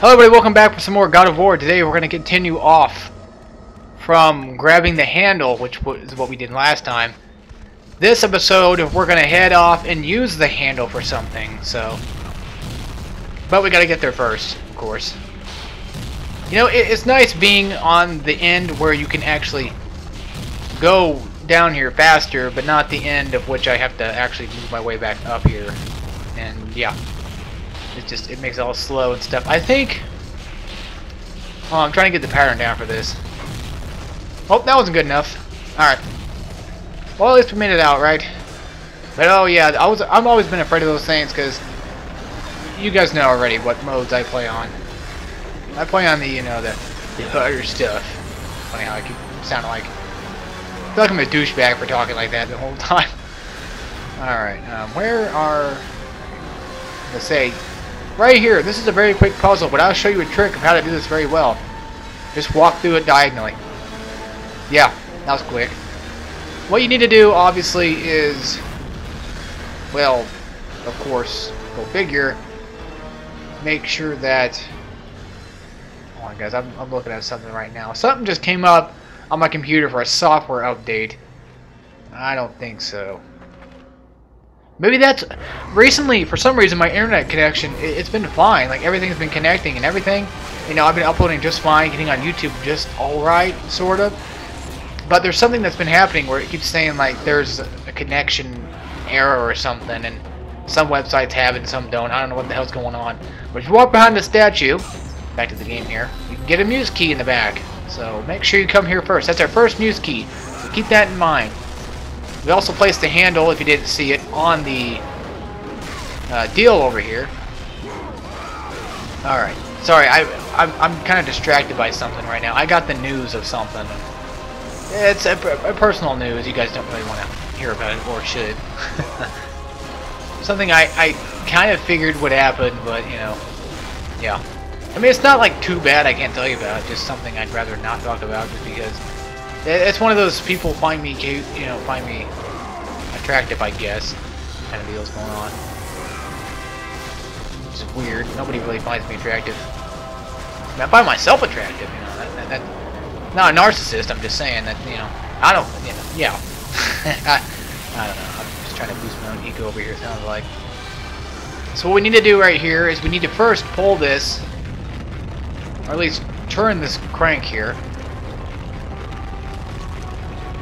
Hello everybody, welcome back for some more God of War. Today we're going to continue off from grabbing the handle, which is what we did last time. This episode we're going to head off and use the handle for something, so... But we got to get there first, of course. You know, it's nice being on the end where you can actually go down here faster, but not the end of which I have to actually move my way back up here. And yeah. It makes it all slow and stuff. I think... Oh, I'm trying to get the pattern down for this. Oh, that wasn't good enough. Alright. Well, at least we made it out, right? But oh yeah, I've always been afraid of those things because you guys know already what modes I play on. I play on the, you know, the other stuff. Funny how I keep sounding like... I feel like I'm a douchebag for talking like that the whole time. Alright, where are... Let's say... Right here, this is a very quick puzzle, but I'll show you a trick of how to do this very well. Just walk through it diagonally. Yeah, that was quick. What you need to do, obviously, is... Well, of course, go figure. Make sure that... Hold on, guys, I'm looking at something right now. Something just came up on my computer for a software update. I don't think so. Maybe that's... Recently, for some reason, my internet connection, it's been fine. Like, everything's been connecting and everything. You know, I've been uploading just fine, getting on YouTube just alright, sort of. But there's something that's been happening where it keeps saying, like, there's a connection error or something. And some websites have it and some don't. I don't know what the hell's going on. But if you walk behind the statue, back to the game here, you can get a muse key in the back. So make sure you come here first. That's our first muse key. So keep that in mind. We also placed the handle, if you didn't see it, on the deal over here. Alright. Sorry, I'm kind of distracted by something right now. I got the news of something. It's a personal news. You guys don't really want to hear about it, or should. Something I kind of figured would happen, but, you know, yeah. I mean, it's not, like, too bad I can't tell you about. Just something I'd rather not talk about, just because... It's one of those people find me cute, you know, find me attractive, I guess, kind of deals going on. It's weird. Nobody really finds me attractive. I mean, I find myself attractive, you know. That not a narcissist. I'm just saying that, you know, I don't, you know, yeah. I don't know. I'm just trying to boost my own ego over here. Sounds like. So what we need to do right here is we need to first pull this, or at least turn this crank here.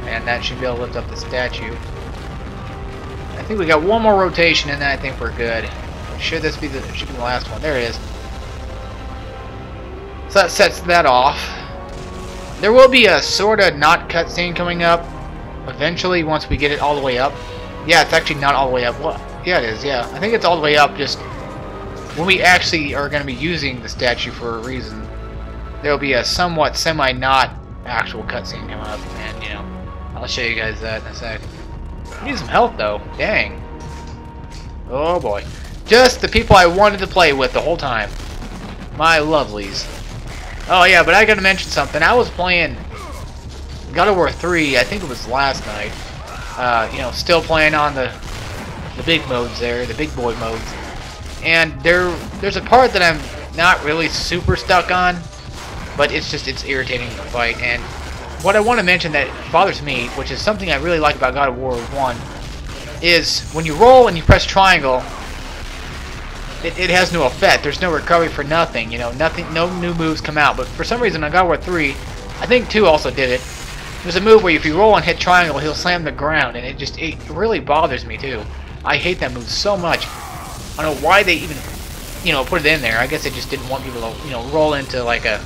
And that should be able to lift up the statue. I think we got one more rotation and then I think we're good. Should this be the last one? There it is. So that sets that off. There will be a sorta not cutscene coming up eventually once we get it all the way up. Yeah, it's actually not all the way up. Well, yeah it is, yeah. I think it's all the way up just when we actually are going to be using the statue for a reason. There will be a somewhat semi-not actual cutscene coming up, and you know, I'll show you guys that in a sec. I need some help though. Dang. Oh boy. Just the people I wanted to play with the whole time. My lovelies. Oh yeah, but I gotta mention something. I was playing God of War 3, I think it was last night. You know, still playing on the big modes there, the big boy modes. And there's a part that I'm not really super stuck on, but it's irritating to fight. And what I want to mention that bothers me, which is something I really like about God of War 1, is when you roll and you press triangle, it has no effect. There's no recovery for nothing. You know, no new moves come out. But for some reason on God of War 3, I think 2 also did it. There's a move where if you roll and hit triangle, he'll slam the ground, and it really bothers me too. I hate that move so much. I don't know why they even, you know, put it in there. I guess they just didn't want people to, you know, roll into like a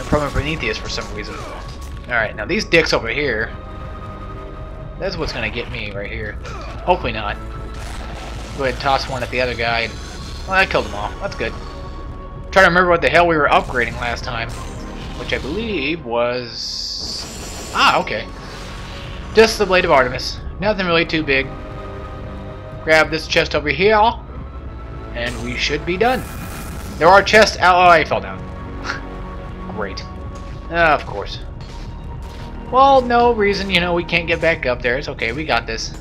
Prometheus for some reason. Alright, now these dicks over here, that's what's going to get me right here. Hopefully not. Go ahead and toss one at the other guy. And, well, I killed them all. That's good. Trying to remember what the hell we were upgrading last time. Which I believe was... Ah, okay. Just the Blade of Artemis. Nothing really too big. Grab this chest over here. And we should be done. There are chests... Oh, I fell down. Great. Of course. Well, no reason, you know, we can't get back up there. It's okay, we got this.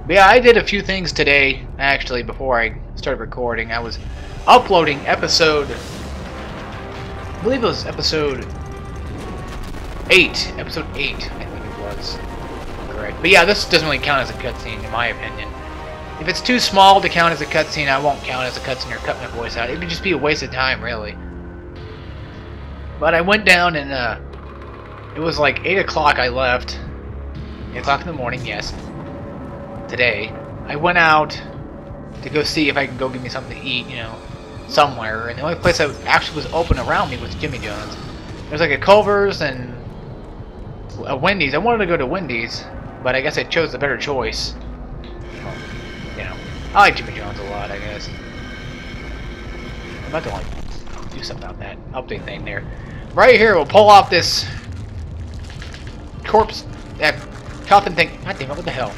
But yeah, I did a few things today, actually, before I started recording. I was uploading episode, I believe it was episode 8. Episode 8, I think it was. Correct. But yeah, this doesn't really count as a cutscene, in my opinion. If it's too small to count as a cutscene, I won't count as a cutscene or cut my voice out. It would just be a waste of time, really. But I went down and, it was like 8 o'clock I left. 8 o'clock in the morning, yes. Today. I went out to go see if I can go get me something to eat, you know, somewhere. And the only place that actually was open around me was Jimmy John's. There's like a Culver's and a Wendy's. I wanted to go to Wendy's, but I guess I chose the better choice. You know, I like Jimmy John's a lot, I guess. I'm about to like do something about that update thing there. Right here, we'll pull off this corpse, that coffin thing. God damn it, what the hell?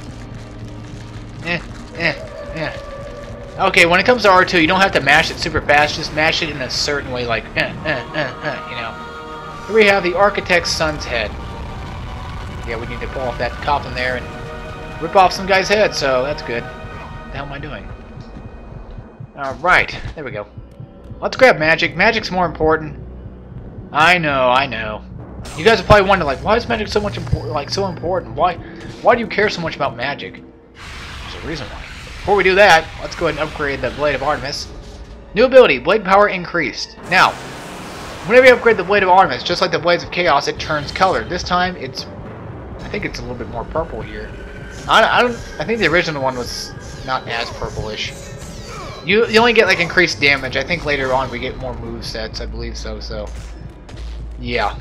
Okay, when it comes to R2, you don't have to mash it super fast. Just mash it in a certain way, like, you know. Here we have the architect's son's head. Yeah, we need to pull off that coffin there and rip off some guy's head, so that's good. What the hell am I doing? Alright, there we go. Let's grab magic. Magic's more important. I know. You guys are probably wondering, like, why is magic so much so important? Why do you care so much about magic? There's a reason why. Before we do that, let's go ahead and upgrade the Blade of Artemis. New ability, Blade Power increased. Now, whenever you upgrade the Blade of Artemis, just like the Blades of Chaos, it turns color. This time, I think it's a little bit more purple here. I think the original one was not as purplish. You only get like increased damage. I think later on we get more move sets. I believe so. So, yeah,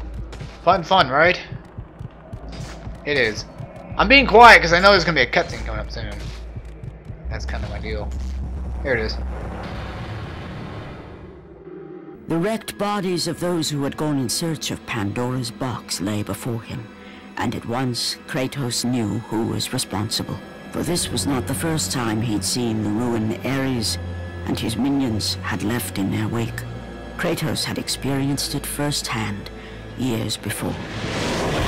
fun, right? It is. I'm being quiet because I know there's gonna be a cutscene coming up soon. That's kind of my deal. Here it is. The wrecked bodies of those who had gone in search of Pandora's box lay before him, and at once Kratos knew who was responsible. For this was not the first time he'd seen the ruin Ares and his minions had left in their wake. Kratos had experienced it firsthand, years before.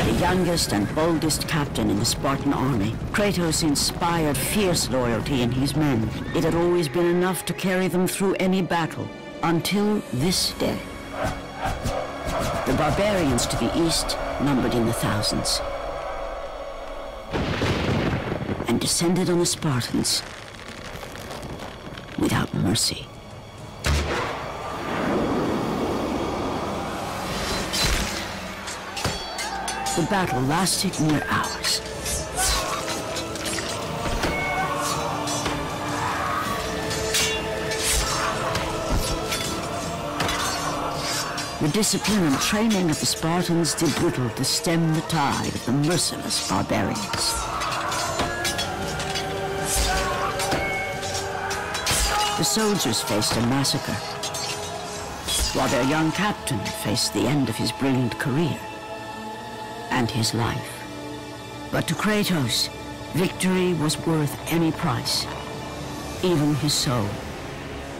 The youngest and boldest captain in the Spartan army, Kratos inspired fierce loyalty in his men. It had always been enough to carry them through any battle, until this day. The barbarians to the east numbered in the thousands, and descended on the Spartans without mercy. The battle lasted near hours. The discipline and training of the Spartans did little to stem the tide of the merciless barbarians. The soldiers faced a massacre, while their young captain faced the end of his brilliant career and his life. But to Kratos, victory was worth any price, even his soul.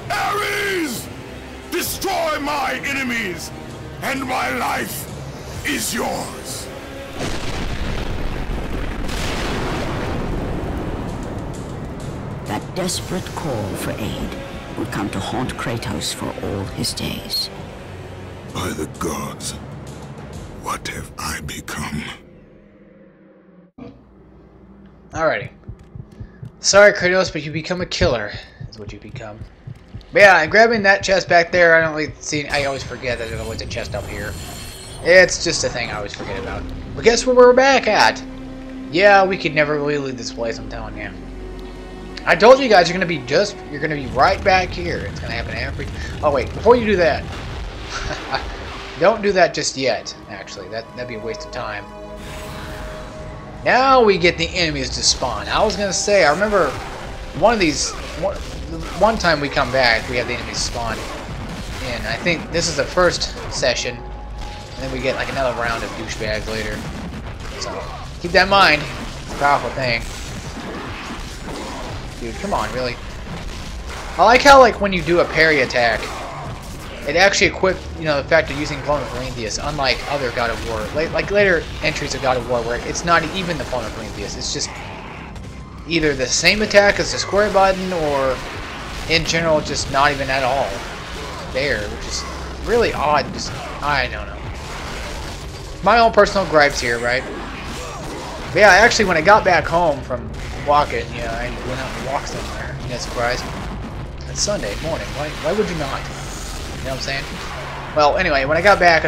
Ares! Destroy my enemies, and my life is yours. That desperate call for aid would come to haunt Kratos for all his days. By the gods, what have I become? Alrighty. Sorry, Kratos, but you become a killer, is what you become. But yeah, grabbing that chest back there, I don't really see. I always forget that there's always a chest up here. It's just a thing I always forget about. But guess where we're back at? Yeah, we could never really leave this place, I'm telling you. I told you guys you're gonna be right back here. It's gonna happen every. Oh wait, before you do that, don't do that just yet. Actually, that'd be a waste of time. Now we get the enemies to spawn. I was gonna say, I remember one time we come back, we have the enemies spawn in. I think this is the first session, and then we get like another round of douchebags later. So keep that in mind. It's a powerful thing. Dude, come on, really? I like how, like, when you do a parry attack, it actually equipped, you know, the fact of using Clone of Prometheus, unlike other God of War. Like later entries of God of War, where it's not even the Clone of Prometheus. It's just either the same attack as the square button, or in general, just not even at all. there, which is really odd. Just, I don't know. My own personal gripes here, right? But yeah, actually, when I got back home from walking, yeah, I went out and walked somewhere. You guys surprised? It's Sunday morning. Why would you not? You know what I'm saying? Well, anyway, when I got back,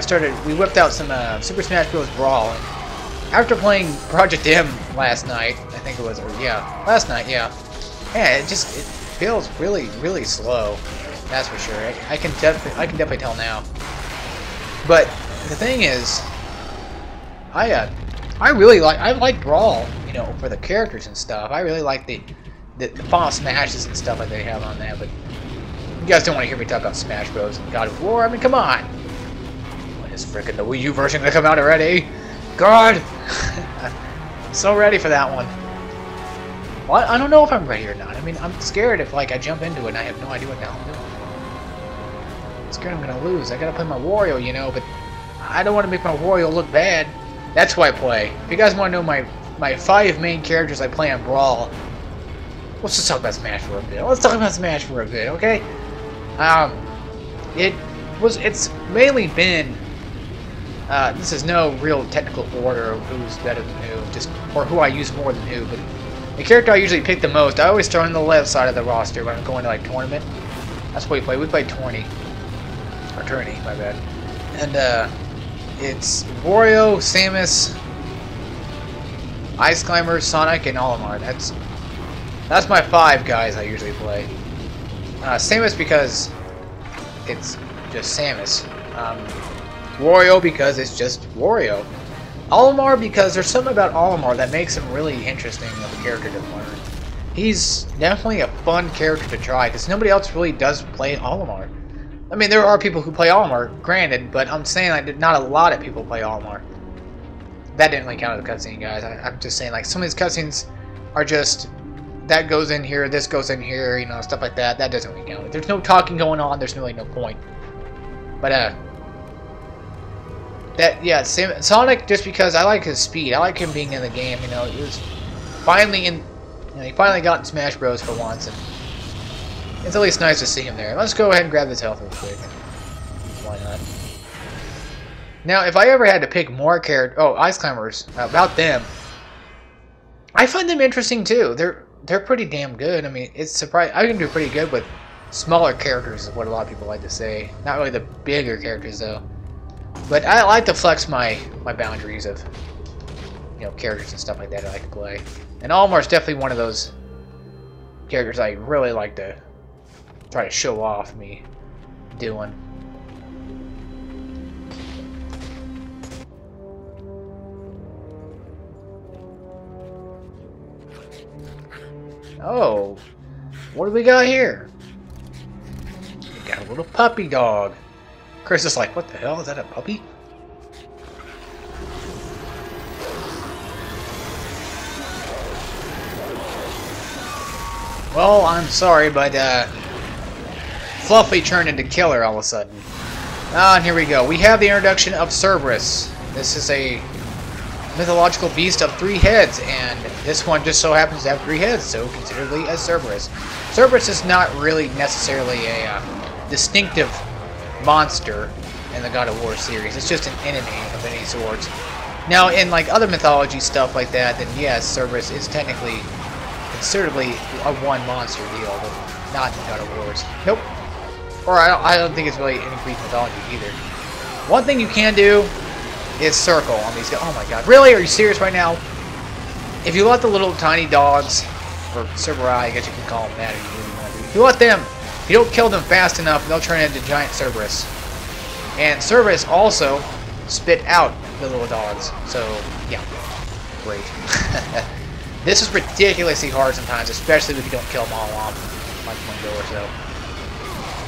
we whipped out some Super Smash Bros. Brawl. And after playing Project M last night, I think it was, or yeah, last night, yeah. Yeah, it feels really, really slow. That's for sure. I can definitely tell now. But the thing is, I like Brawl, you know, for the characters and stuff. I really like the Final Smashes and stuff like they have on that. But you guys don't want to hear me talk about Smash Bros. And God of War. I mean, come on. When is frickin' the Wii U version gonna come out already? God, I'm so ready for that one. Well, I don't know if I'm ready or not. I mean, I'm scared if like I jump into it and I have no idea what the hell I'm doing. I'm scared I'm gonna lose. I gotta play my Wario, you know, but I don't want to make my Wario look bad. That's why I play. If you guys want to know my 5 main characters I play on Brawl, let's just talk about Smash for a bit. Let's talk about Smash for a bit, okay? It's mainly been. This is no real technical order of who's better than who, or who I use more than who, but the character I usually pick the most, I always throw on the left side of the roster when I'm going to like tournament. That's what we play. We play 20. Or 20, my bad. And it's Wario, Samus, Ice Climber, Sonic, and Olimar. That's my 5 guys I usually play. Samus because it's just Samus. Wario because it's just Wario. Olimar because there's something about Olimar that makes him really interesting of a character to learn. He's definitely a fun character to try because nobody else really does play Olimar. I mean, there are people who play Olimar, granted, but I'm saying like not a lot of people play Olimar. That didn't really count as a cutscene, guys. I'm just saying like some of these cutscenes are just that goes in here, this goes in here, you know, stuff like that. That doesn't really count. There's no talking going on. There's really no point. But Sonic just because I like his speed. I like him being in the game. You know, he was finally in. You know, he finally got in Smash Bros. For once, and it's at least nice to see him there. Let's go ahead and grab this health real quick. Why not? Now, if I ever had to pick more Ice Climbers, about them, I find them interesting too. They're pretty damn good. I mean, it's surprising. I can do pretty good with smaller characters, is what a lot of people like to say. Not really the bigger characters though. But I like to flex my boundaries of, you know, characters and stuff like that I like to play. And Olimar's definitely one of those characters I really like to try to show off me doing. Oh, what do we got here? We got a little puppy dog. Chris is like, what the hell? Is that a puppy? Well, I'm sorry, but Fluffy turned into Killer all of a sudden. And here we go. We have the introduction of Cerberus. This is a mythological beast of 3 heads, and this one just so happens to have 3 heads, so considerably as Cerberus. Cerberus is not really necessarily a distinctive monster in the God of War series. It's just an enemy of any sorts. Now, in like other mythology stuff like that, then yes, Cerberus is technically considerably a one monster deal, but not in God of Wars. Nope. Or I don't think it's really any Greek mythology either. One thing you can do is circle on these guys. Oh my god. Really? Are you serious right now? If you let the little tiny dogs, or Cerberus, I guess you can call them that if you really want to. If you let them, if you don't kill them fast enough, they'll turn into giant Cerberus. And Cerberus also spit out the little dogs. So, yeah. Great. This is ridiculously hard sometimes, especially if you don't kill them all off like one go or so.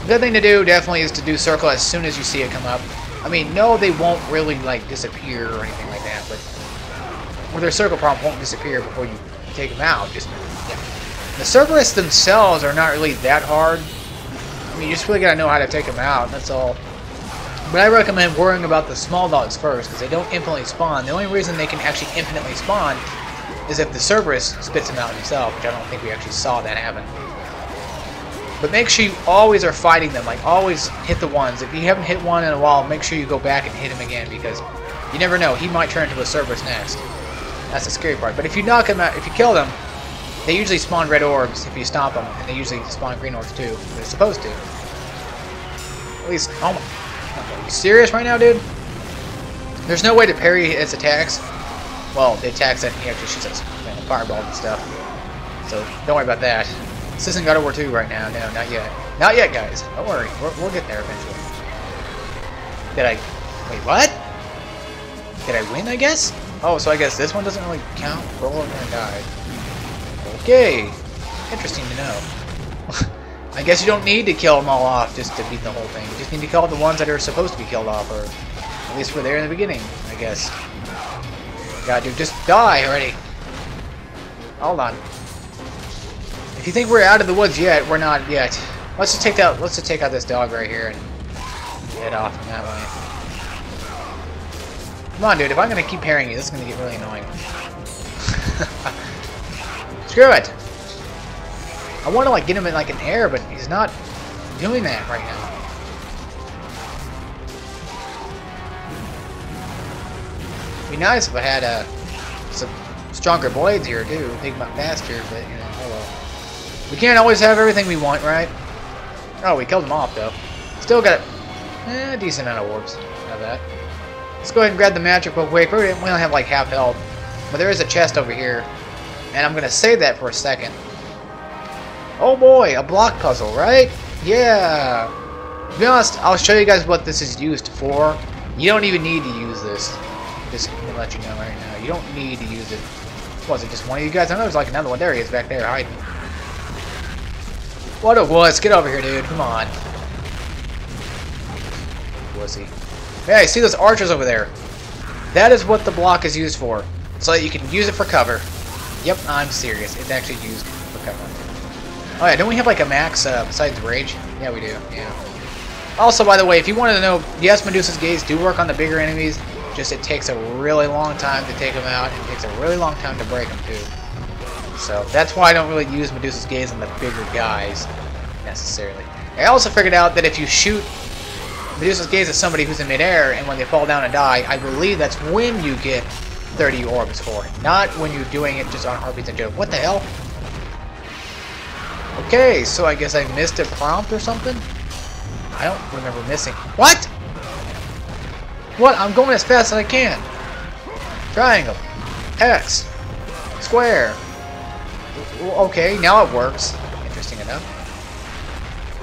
The good thing to do, definitely, is to do circle as soon as you see it come up. I mean, no, they won't really, like, disappear or anything like that, but or their circle problem won't disappear before you take them out. Just, yeah. The Cerberus themselves are not really that hard. I mean, you just really gotta know how to take them out, that's all. But I recommend worrying about the small dogs first, because they don't infinitely spawn. The only reason they can actually infinitely spawn is if the Cerberus spits them out himself, which I don't think we actually saw that happen. But make sure you always are fighting them. Like, always hit the ones. If you haven't hit one in a while, make sure you go back and hit him again, because you never know. He might turn into a Cerberus next. That's the scary part. But if you knock him out, if you kill them, they usually spawn red orbs if you stomp them, and they usually spawn green orbs too. They're supposed to. At least, oh my. Are you serious right now, dude? There's no way to parry his attacks. Well, the attacks that he actually shoots us, fireballs and stuff. So don't worry about that. This isn't God of War 2 right now. No, not yet. Not yet, guys. Don't worry. We'll get there eventually. Did I... Wait, what? Did I win, I guess? Oh, so I guess this one doesn't really count. Roll and die. Okay. Interesting to know. I guess you don't need to kill them all off just to beat the whole thing. You just need to kill the ones that are supposed to be killed off, or at least were there in the beginning, I guess. God, dude, just die already. Hold on. If you think we're out of the woods yet, we're not yet. Let's just take out. Let's just take out this dog right here and head off from that way. Come on, dude. If I'm gonna keep parrying you, this is gonna get really annoying. Screw it. I want to like get him in like an air, but he's not doing that right now. It'd be nice if I had some stronger blades here too, make them faster. But you know, oh well. We can't always have everything we want, right? Oh, we killed him off though. Still got a decent amount of orbs. Have that. Let's go ahead and grab the magic real quick. We only have like half health, but there is a chest over here, and I'm gonna save that for a second. Oh boy, a block puzzle, right? Yeah. To be honest, I'll show you guys what this is used for. You don't even need to use this. Just to let you know right now, you don't need to use it. Was it just one of you guys? I know there's like another one. There he is back there hiding. What a wuss. Get over here, dude. Come on. Wussy. Yeah, you see those archers over there? That is what the block is used for. So that you can use it for cover. Yep, I'm serious. It's actually used for cover. Oh yeah, don't we have like a max besides rage? Yeah, we do. Yeah. Also, by the way, if you wanted to know, yes, Medusa's gaze do work on the bigger enemies. Just it takes a really long time to take them out, and it takes a really long time to break them too. So that's why I don't really use Medusa's gaze on the bigger guys necessarily. I also figured out that if you shoot Medusa's gaze at somebody who's in midair, and when they fall down and die, I believe that's when you get 30 orbs for it, not when you're doing it just on Harpies and Joe. What the hell? Okay, so I guess I missed a prompt or something? I don't remember missing. What? What? I'm going as fast as I can. Triangle. X. Square. Okay, now it works. Interesting enough.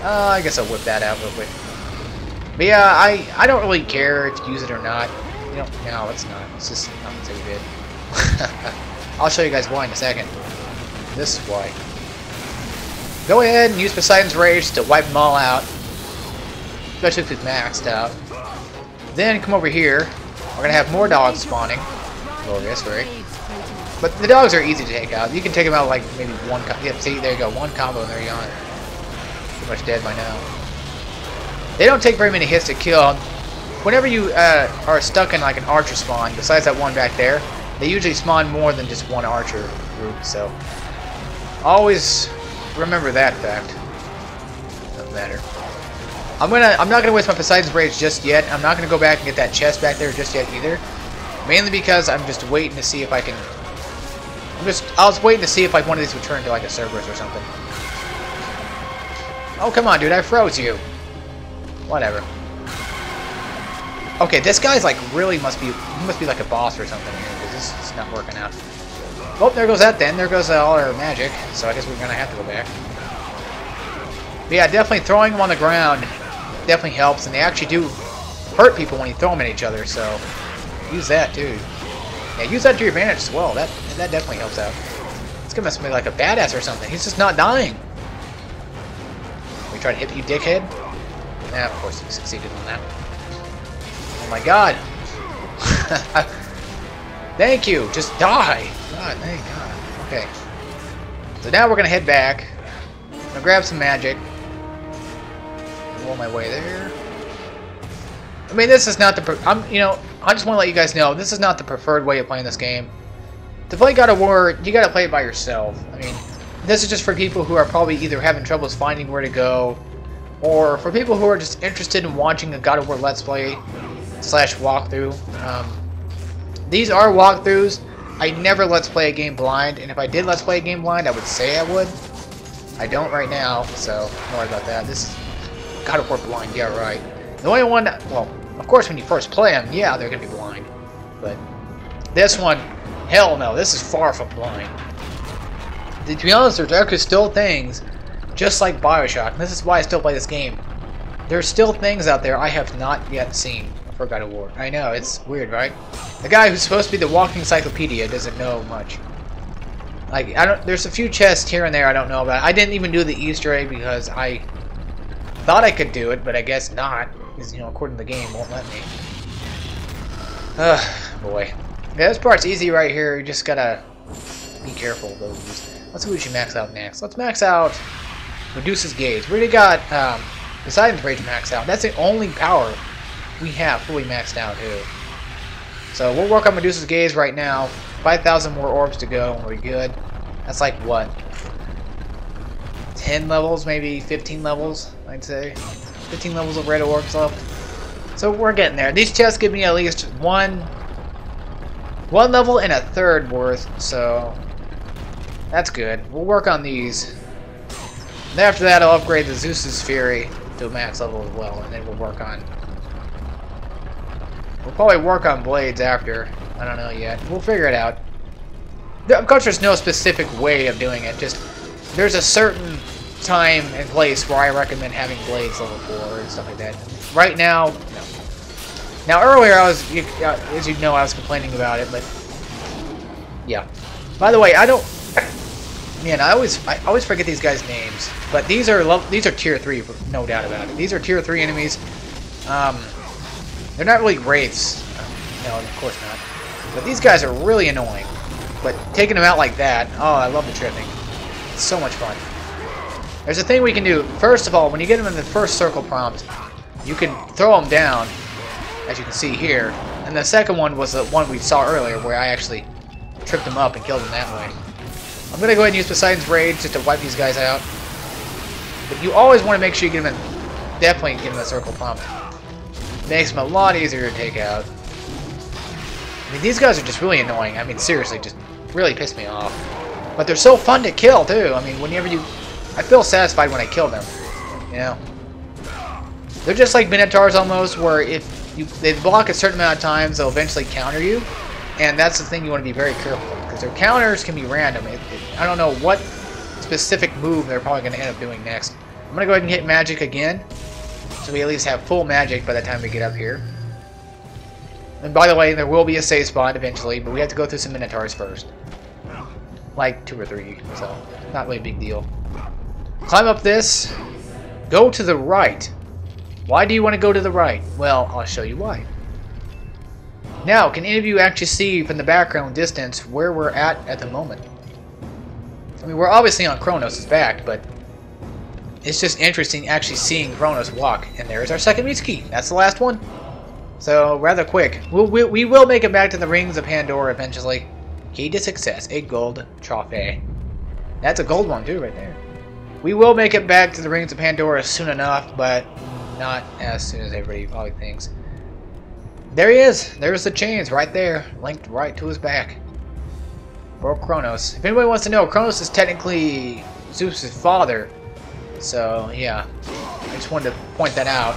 I guess I'll whip that out real quick. But yeah, I don't really care if you use it or not. You know, no, it's not. It's just nothing so good. I'll show you guys why in a second. This is why. Go ahead and use Poseidon's Rage to wipe them all out. Especially if it's maxed out. Then come over here. We're going to have more dogs spawning. Glorious, right? But the dogs are easy to take out. You can take them out like maybe one combo. Yep, see, there you go. One combo and they're gone. Pretty much dead by now. They don't take very many hits to kill. Whenever you are stuck in like an archer spawn, besides that one back there, they usually spawn more than just one archer group. So always remember that fact. Doesn't matter. I'm not gonna waste my Poseidon's Rage just yet. I'm not gonna go back and get that chest back there just yet either. Mainly because I'm just waiting to see if I can. I was waiting to see if like one of these would turn into like a Cerberus or something. Oh come on, dude! I froze you. Whatever. Okay, this guy's like really must be like a boss or something here because this is not working out. Oh, there goes that then. There goes all our magic. So I guess we're gonna have to go back. But yeah, definitely throwing them on the ground definitely helps, and they actually do hurt people when you throw them at each other. So use that too. Yeah, use that to your advantage as well. That definitely helps out. This guy must be like a badass or something. He's just not dying. We try to hit you, dickhead. Yeah, of course you succeeded on that. Oh my god. Thank you. Just die. God, thank God. Okay. So now we're gonna head back. I'm gonna grab some magic. Roll my way there. I mean, this is not the. I just want to let you guys know this is not the preferred way of playing this game. To play God of War, you gotta play it by yourself. I mean, This is just for people who are probably either having troubles finding where to go, or for people who are just interested in watching a God of War Let's Play / walkthrough. These are walkthroughs. I never Let's Play a game blind, and if I did Let's Play a game blind, I would say I would. I don't right now, so don't worry about that. This is God of War blind, yeah, right. The only one, well, of course when you first play them, yeah, they're going to be blind. But this one, hell no, this is far from blind. To be honest, there's actually still things, just like Bioshock, and this is why I still play this game. There's still things out there I have not yet seen for God of War. I know, it's weird, right? The guy who's supposed to be the walking encyclopedia doesn't know much. Like, there's a few chests here and there I don't know about. I didn't even do the Easter egg because I thought I could do it, but I guess not. Because, you know, according to the game, won't let me. Ugh, boy. Yeah, this part's easy right here. You just gotta be careful, though. Let's see what we should max out next. Let's max out Medusa's Gaze. We already got Poseidon's Rage maxed out. That's the only power we have fully maxed out, too. So we'll work on Medusa's Gaze right now. 5,000 more orbs to go, and we're good. That's like, what? 10 levels, maybe 15 levels, I'd say. 15 levels of red orbs left. So we're getting there. These chests give me at least one level and a third worth, so that's good. We'll work on these. And after that, I'll upgrade the Zeus's Fury to a max level as well, and then we'll work on... We'll probably work on blades after. I don't know yet. We'll figure it out. Of course, there's no specific way of doing it. Just there's a certain time and place where I recommend having blades level 4 and stuff like that. Right now, no. Now earlier, as you know, I was complaining about it, but yeah. By the way, I don't. Man, I always forget these guys' names. But these are tier 3, no doubt about it. These are tier 3 enemies. They're not really wraiths. No, of course not. But these guys are really annoying. But taking them out like that, oh, I love the tripping. It's so much fun. There's a thing we can do. First of all, when you get them in the first circle prompt, you can throw them down, as you can see here. And the second one was the one we saw earlier, where I actually tripped them up and killed them that way. I'm going to go ahead and use Poseidon's Rage just to wipe these guys out. But you always want to make sure you get them in, definitely get them in the circle prompt. Makes them a lot easier to take out. I mean, these guys are just really annoying. I mean, seriously, just really piss me off. But they're so fun to kill, too. I mean, whenever you... I feel satisfied when I kill them. You know? They're just like Minotaurs almost, where if they block a certain amount of times, they'll eventually counter you. And that's the thing you want to be very careful of, because their counters can be random. I don't know what specific move they're probably going to end up doing next. I'm going to go ahead and hit magic again, so we at least have full magic by the time we get up here. And by the way, there will be a save spot eventually, but we have to go through some Minotaurs first. Like 2 or 3, so not really a big deal. Climb up this. Go to the right. Why do you want to go to the right? Well, I'll show you why. Now, can any of you actually see from the background distance where we're at the moment? I mean, we're obviously on Kronos' back, but it's just interesting actually seeing Kronos walk. And there's our second Mitsuki. That's the last one. So, rather quick. We will make it back to the Rings of Pandora eventually. Key to success, a gold trophy. That's a gold one too, right there. We will make it back to the Rings of Pandora soon enough, but not as soon as everybody probably thinks. There he is. There's the chains right there, linked right to his back. For Kronos. If anybody wants to know, Kronos is technically Zeus' father. So, yeah. I just wanted to point that out.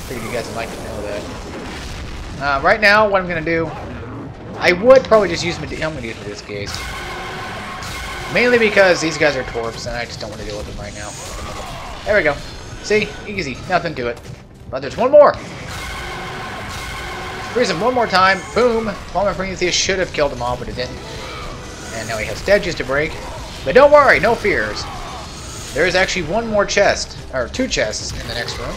Figured you guys would like to know that. Right now, what I'm going to do... I would probably just use I'm going to use Medusa's Gaze. Mainly because these guys are twerps, and I just don't want to deal with them right now. There we go. See? Easy. Nothing to it. But there's one more. Freeze him one more time. Boom. Palmer Prometheus should have killed them all, but it didn't. And now he has statues to break. But don't worry. No fears. There is actually one more chest. Or 2 chests in the next room.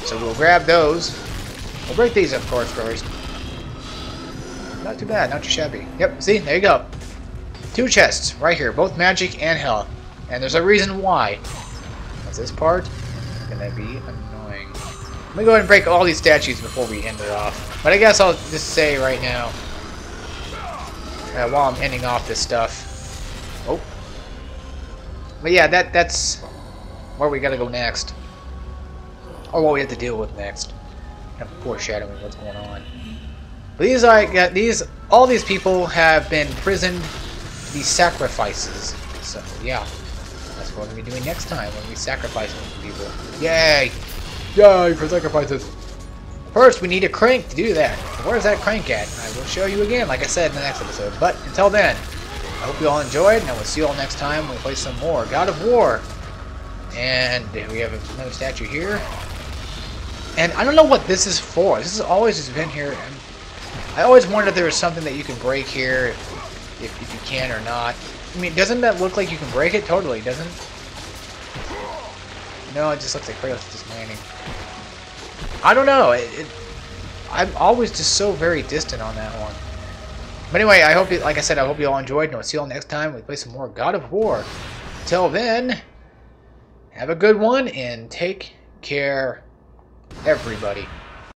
So we'll grab those. We'll break these, of course, first. Not too bad. Not too shabby. Yep. See? There you go. 2 chests right here. Both magic and health. And there's a reason why. Because this part is going to be annoying. Let me go ahead and break all these statues before we end it off. But I guess I'll just say right now, while I'm ending off this stuff, Oh. But yeah, that's where we gotta go next. Or what we have to deal with next. Kind of foreshadowing what's going on. But all these people have been imprisoned to be sacrifices. So yeah, that's what we're gonna be doing next time when we sacrifice people. Yay! Yay for sacrifices! First, we need a crank to do that. Where's that crank at? I will show you again, like I said in the next episode. But until then, I hope you all enjoyed, and I will see you all next time when we play some more God of War. And we have another statue here. And I don't know what this is for. This has always just been here. And I always wondered if there was something that you can break here, if you can or not. I mean, doesn't that look like you can break it? Totally, doesn't it? No, it just looks like Kratos just landing. I don't know. I'm always just so very distant on that one. But anyway, I hope, like I said, I hope you all enjoyed, and I'll see you all next time when we play some more God of War. Until then, have a good one, and take care, everybody.